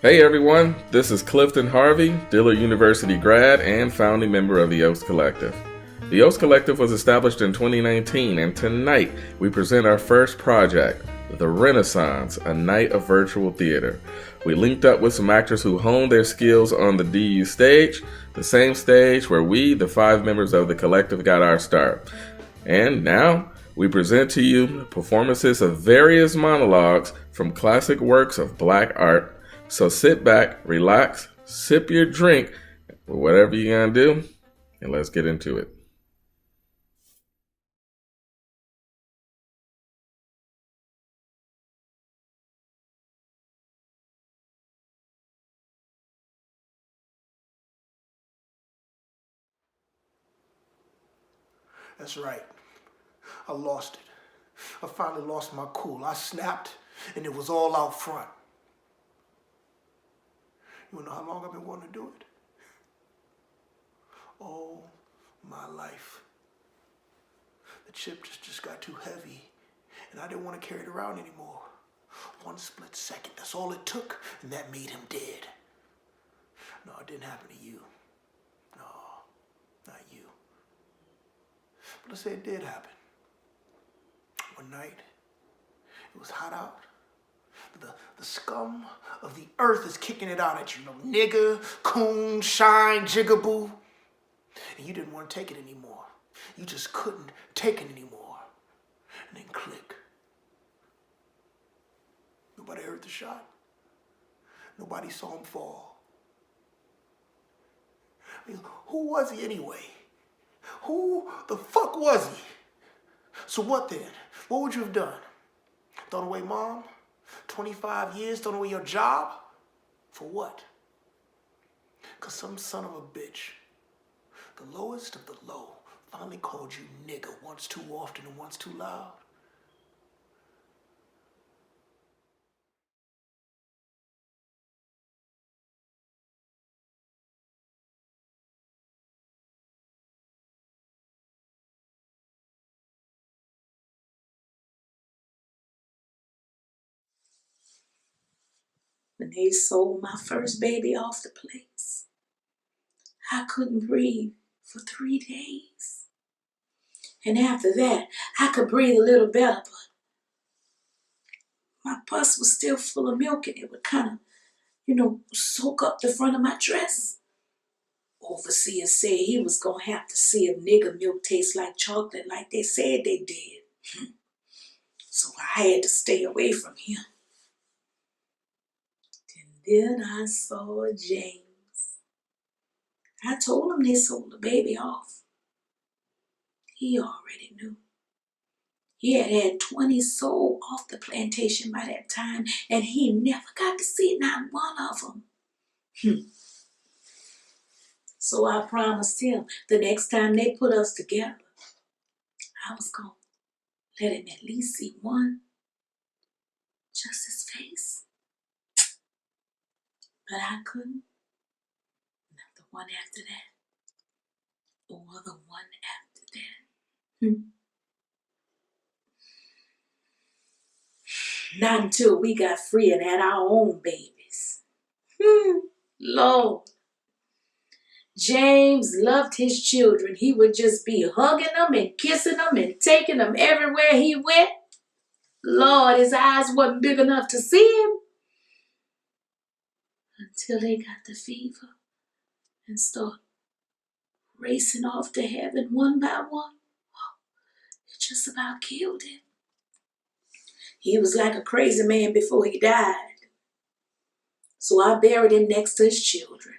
Hey everyone, this is Clifton Harvey, Dillard University grad and founding member of the Yost Collective. The Yost Collective was established in 2019, and tonight we present our first project, The Renaissance, a night of virtual theater. We linked up with some actors who honed their skills on the DU stage, the same stage where we, the 5 members of the collective, got our start. And now, we present to you performances of various monologues from classic works of Black art. So sit back, relax, sip your drink, or whatever you're gonna do, and let's get into it. That's right. I lost it. I finally lost my cool. I snapped, and it was all out front. You wanna know how long I've been wanting to do it? All my life. The chip just got too heavy, and I didn't want to carry it around anymore. One split second, that's all it took, and that made him dead. No, it didn't happen to you. No, not you. But let's say it did happen. One night, it was hot out. The scum of the earth is kicking it out at you. Nigga, coon, shine, jigaboo. And you didn't want to take it anymore. You just couldn't take it anymore. And then click. Nobody heard the shot. Nobody saw him fall. I mean, who was he anyway? Who the fuck was he? So what then? What would you have done? Thrown away mom? 25 years, thrown away your job? For what? Because some son of a bitch, the lowest of the low, finally called you nigga once too often and once too loud. When they sold my first baby off the place, I couldn't breathe for 3 days. And after that, I could breathe a little better, but my pus was still full of milk and it would kind of, soak up the front of my dress. Overseer said he was going to have to see if nigger milk tastes like chocolate like they said they did. So I had to stay away from him. And then I saw James. I told him they sold the baby off. He already knew. He had had 20 sold off the plantation by that time, and he never got to see not one of them. So I promised him the next time they put us together, I was going to let him at least see one, just his face. But I couldn't. Not the one after that, or the one after that. Not until we got free and had our own babies. Lord. James loved his children. He would just be hugging them and kissing them and taking them everywhere he went. Lord, his eyes wasn't big enough to see him. Until they got the fever and started racing off to heaven one by one. It just about killed him. He was like a crazy man before he died. So I buried him next to his children.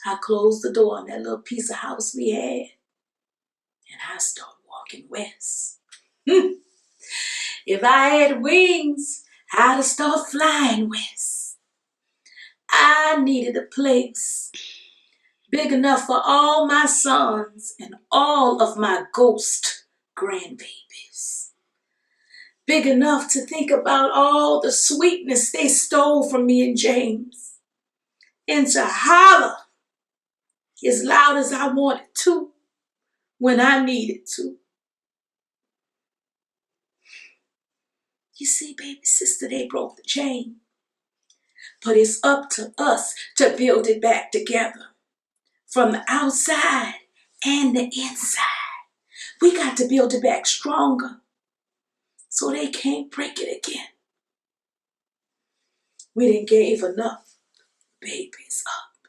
I closed the door on that little piece of house we had, and I started walking west. If I had wings, I'd have started flying west. I needed a place big enough for all my sons and all of my ghost grandbabies. Big enough to think about all the sweetness they stole from me and James. And to holler as loud as I wanted to when I needed to. You see, baby sister, they broke the chain. But it's up to us to build it back together from the outside and the inside. We got to build it back stronger so they can't break it again. We done gave enough babies up.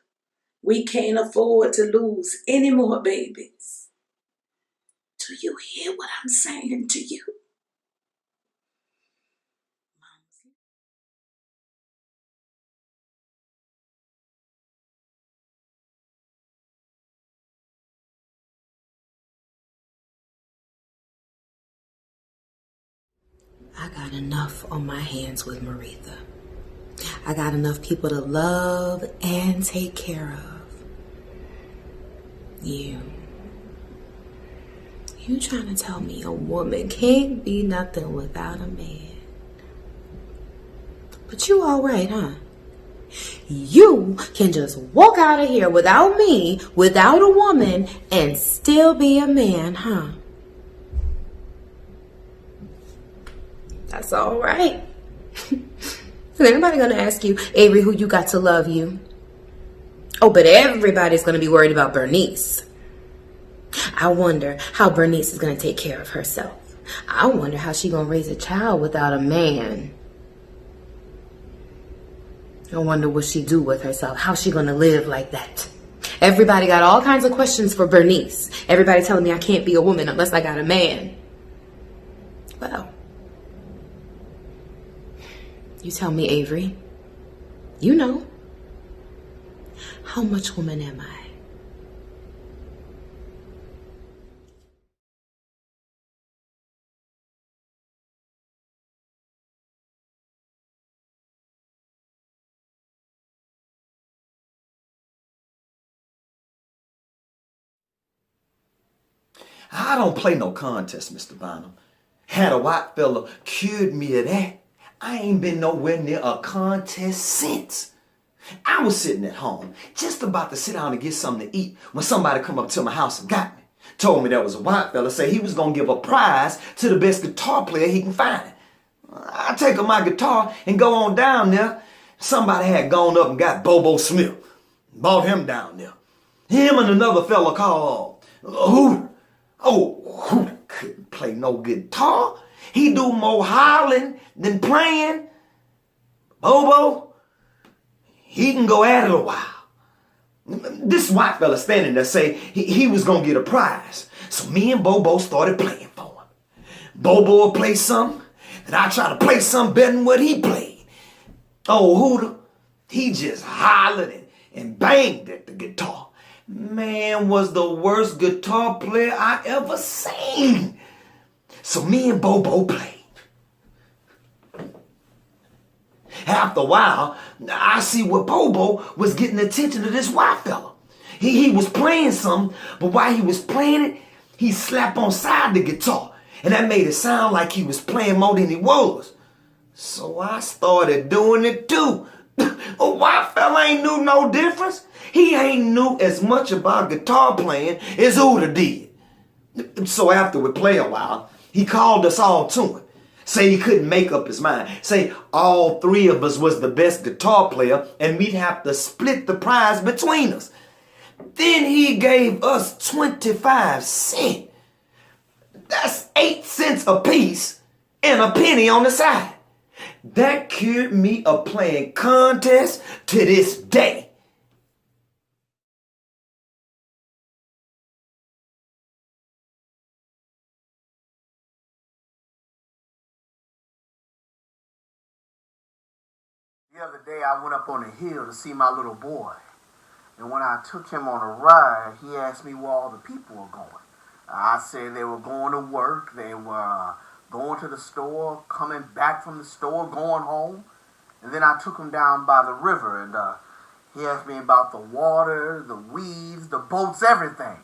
We can't afford to lose any more babies. Do you hear what I'm saying to you? I got enough on my hands with Maretha. I got enough people to love and take care of. You trying to tell me a woman can't be nothing without a man? But you all right, huh? You can just walk out of here without me, without a woman, and still be a man, huh? That's all right. Is anybody gonna ask you, Avery, who you got to love you? Oh, but everybody's gonna be worried about Bernice. I wonder how Bernice is gonna take care of herself. I wonder how she gonna raise a child without a man. I wonder what she do with herself. How's she gonna live like that? Everybody got all kinds of questions for Bernice. Everybody telling me I can't be a woman unless I got a man. Well, you tell me, Avery. You know. How much woman am I? I don't play no contest, Mr. Bynum. Had a white fella cured me of that, I ain't been nowhere near a contest since. I was sitting at home, just about to sit down and get something to eat, when somebody come up to my house and got me. Told me there was a white fella, say he was gonna give a prize to the best guitar player he can find. I take up my guitar and go on down there. Somebody had gone up and got Bobo Smith. Brought him down there. Him and another fella called Hooter. Oh, Hooter couldn't play no guitar. He do more hollering than playing. Bobo, he can go at it a while. This white fella standing there say he was gonna get a prize. So me and Bobo started playing for him. Bobo will play something, and I try to play something better than what he played. Oh, Hooter, he just hollered and banged at the guitar. Man was the worst guitar player I ever seen. So me and Bobo played. After a while, I see where Bobo was getting the attention of this white fella. He was playing something, but while he was playing it, he slapped on side the guitar. And that made it sound like he was playing more than he was. So I started doing it too. A white fella ain't knew no difference. He ain't knew as much about guitar playing as Hooter did. So after we play a while, he called us all to him. Say he couldn't make up his mind. Say all three of us was the best guitar player and we'd have to split the prize between us. Then he gave us 25 cents. That's 8 cents a piece and a penny on the side. That cured me of playing contests to this day. The other day I went up on a hill to see my little boy. And when I took him on a ride, he asked me where all the people were going. I said they were going to work, they were going to the store, coming back from the store, going home. And then I took him down by the river and he asked me about the water, the weeds, the boats, everything.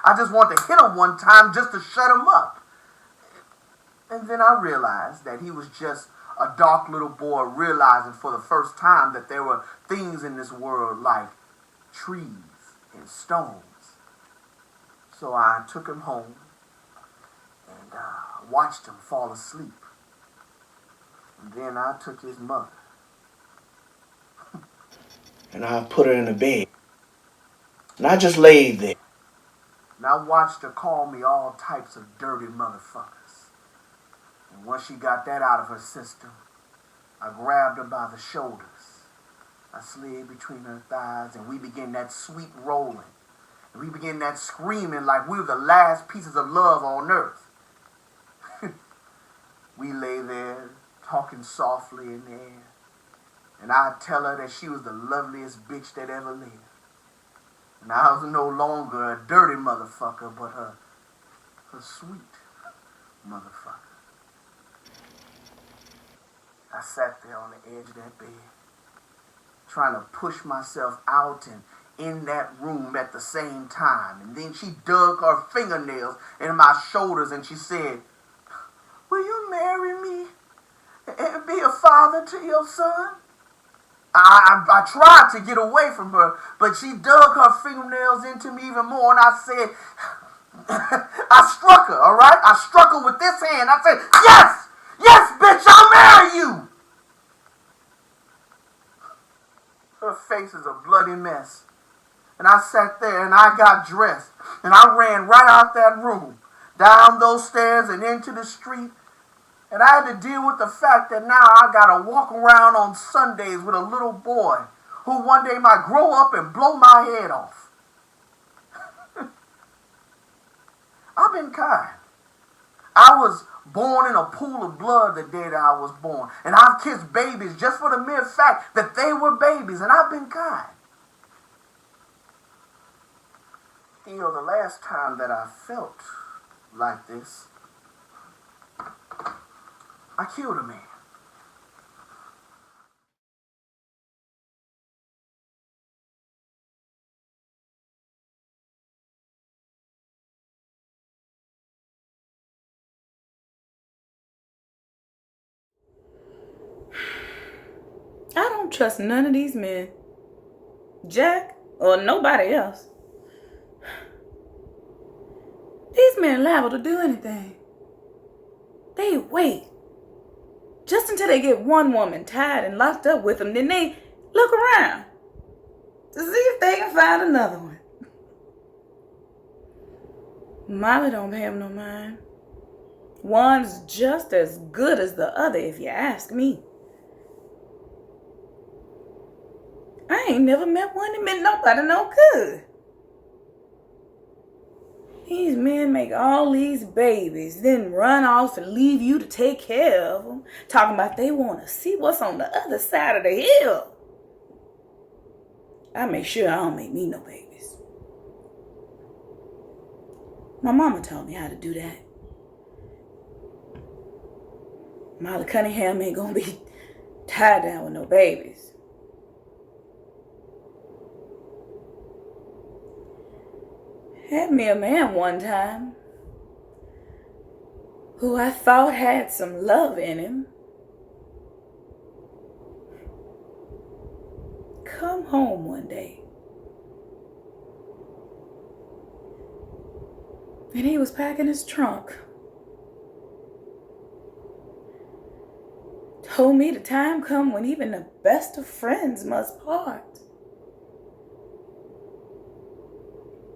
I just wanted to hit him one time just to shut him up. And then I realized that he was just a dark little boy realizing for the first time that there were things in this world like trees and stones. So I took him home and watched him fall asleep. And then I took his mother. and I put her in the bed. And I just laid there. And I watched her call me all types of dirty motherfuckers. And once she got that out of her system, I grabbed her by the shoulders. I slid between her thighs, and we began that sweet rolling. And we began that screaming like we were the last pieces of love on earth. We lay there, talking softly in the air. And I'd tell her that she was the loveliest bitch that ever lived. And I was no longer a dirty motherfucker, but her sweet motherfucker. I sat there on the edge of that bed, trying to push myself out and in that room at the same time. And then she dug her fingernails into my shoulders and she said, "Will you marry me and be a father to your son?" I tried to get away from her, but she dug her fingernails into me even more, and I said, I struck her, all right? I struck her with this hand. I said, "Yes! Yes, bitch, I'll marry you!" Her face is a bloody mess. And I sat there and I got dressed, and I ran right out that room, down those stairs and into the street. And I had to deal with the fact that now I gotta walk around on Sundays with a little boy who one day might grow up and blow my head off. I've been kind. I was born in a pool of blood the day that I was born. And I've kissed babies just for the mere fact that they were babies. And I've been kind. You know, the last time that I felt like this, I killed a man. I don't trust none of these men. Jack or nobody else. These men liable to do anything. They wait just until they get one woman tied and locked up with them. Then they look around to see if they can find another one. Molly don't pay him no mind. One's just as good as the other, if you ask me. I ain't never met one that meant nobody no good. These men make all these babies, then run off and leave you to take care of them, talking about they want to see what's on the other side of the hill. I make sure I don't make me no babies. My mama taught me how to do that. Molly Cunningham ain't gonna be tied down with no babies. Had me a man one time who I thought had some love in him. Come home one day, and he was packing his trunk. Told me the time come when even the best of friends must part.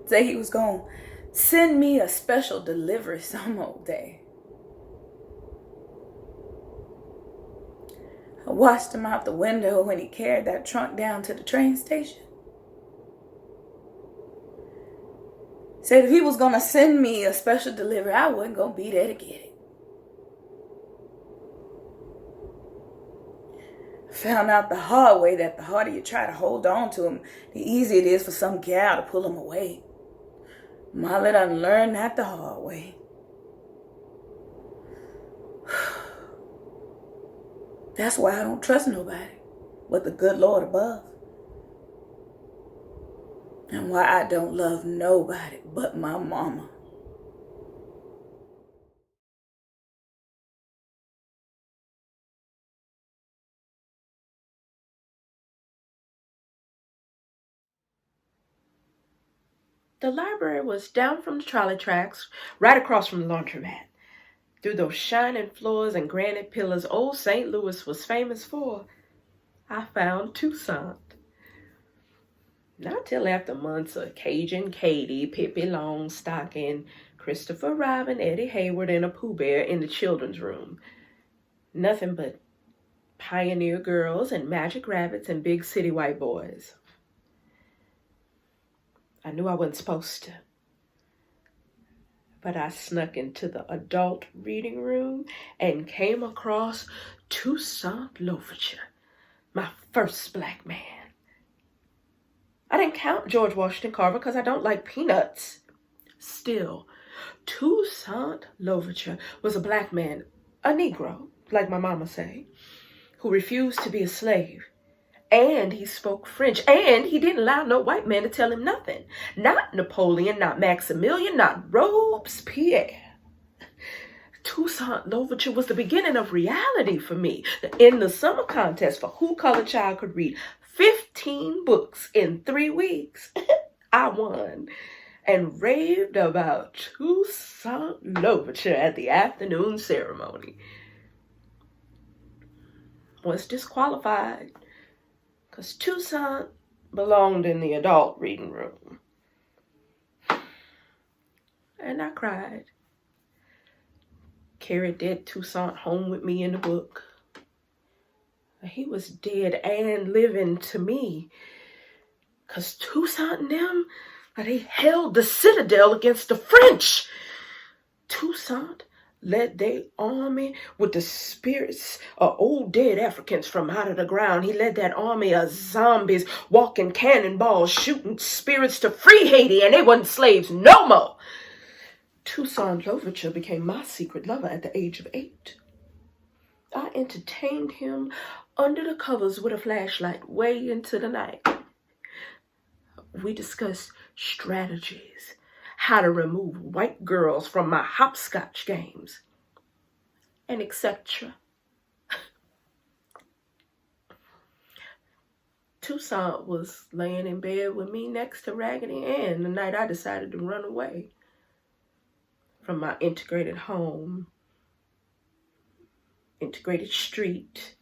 Say he was gonna send me a special delivery some old day. I watched him out the window when he carried that trunk down to the train station. Said if he was gonna send me a special delivery, I wasn't gonna be there to get it. Found out the hard way that the harder you try to hold on to him, the easier it is for some gal to pull him away. Molly done learned that the hard way. That's why I don't trust nobody but the good Lord above. And why I don't love nobody but my mama. The library was down from the trolley tracks, right across from the laundromat. Through those shining floors and granite pillars old St. Louis was famous for, I found Toussaint. Not till after months of Cajun Katie, Pippi Longstocking, Christopher Robin, Eddie Hayward, and a Pooh Bear in the children's room. Nothing but pioneer girls and magic rabbits and big city white boys. I knew I wasn't supposed to. But I snuck into the adult reading room and came across Toussaint Louverture, my first black man. I didn't count George Washington Carver because I don't like peanuts. Still, Toussaint Louverture was a black man, a Negro, like my mama say, who refused to be a slave. And he spoke French, and he didn't allow no white man to tell him nothing. Not Napoleon, not Maximilian, not Robespierre. Toussaint Louverture was the beginning of reality for me. In the summer contest for who colored child could read 15 books in 3 weeks, I won and raved about Toussaint Louverture at the afternoon ceremony. Was disqualified because Toussaint belonged in the adult reading room. And I cried. Carried dead Toussaint home with me in the book. He was dead and living to me. Because Toussaint and them, they held the citadel against the French. Toussaint led their army with the spirits of old dead Africans from out of the ground. He led that army of zombies, walking cannonballs, shooting spirits to free Haiti, and they wasn't slaves no more. Toussaint Louverture became my secret lover at the age of 8. I entertained him under the covers with a flashlight way into the night. We discussed strategies, how to remove white girls from my hopscotch games, and etc. Toussaint was laying in bed with me next to Raggedy Ann the night I decided to run away from my integrated home, integrated street,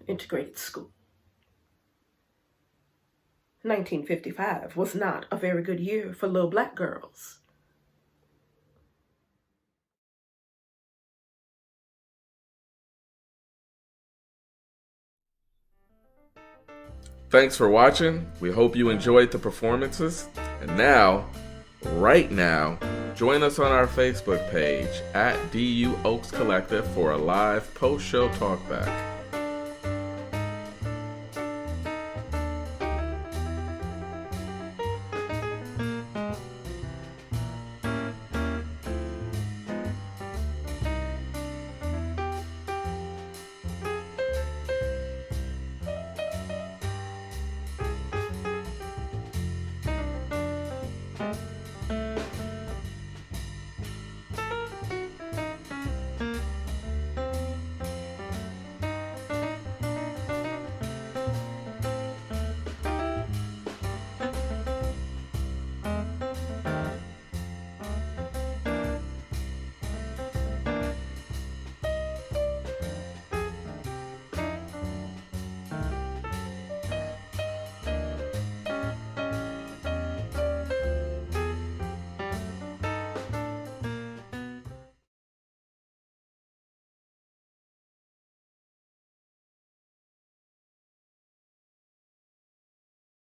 integrated school. 1955 was not a very good year for little black girls. Thanks for watching. We hope you enjoyed the performances. And now, right now, join us on our Facebook page at DU Oaks Collective for a live post-show talkback.